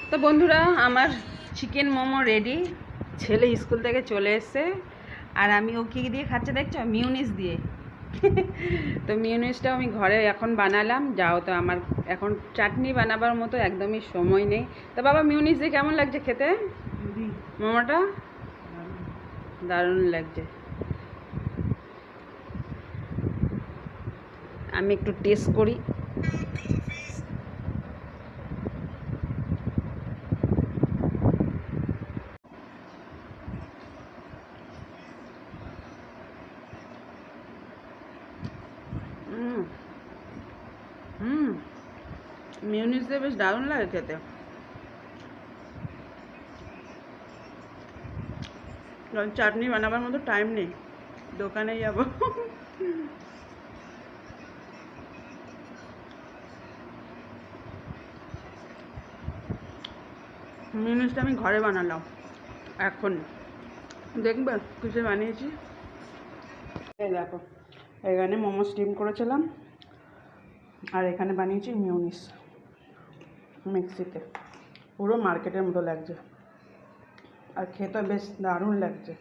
তো বন্ধুরা, আমার চিকেন মোমো রেডি। ছেলে স্কুল থেকে চলে এসছে, আর আমি ও কী দিয়ে খাচ্ছে দেখছো? মিউনিস দিয়ে। তো মিউনিসটা আমি ঘরে এখন বানালাম। যাও তো, আমার এখন চাটনি বানাবার মতো একদমই সময় নেই। তো বাবা, মিউনিস দিয়ে কেমন লাগছে খেতে মোমোটা? দারুণ লাগছে। আমি একটু টেস্ট করি। মিউনিস দিয়ে বেশ দারুণ লাগে খেতে। কারণ চাটনি বানাবার মতো টাইম নেই, দোকানে যাব। মিউনিসটা আমি ঘরে বানালাম এখন। দেখবে কিসে বানিয়েছি? এই দেখো, এখানে মোমো স্টিম করেছিলাম, আর এখানে বানিয়েছি মিউনিস মিক্সিতে। পুরো মার্কেটের মতো লাগছে, আর খেতে বেশ দারুণ লাগছে।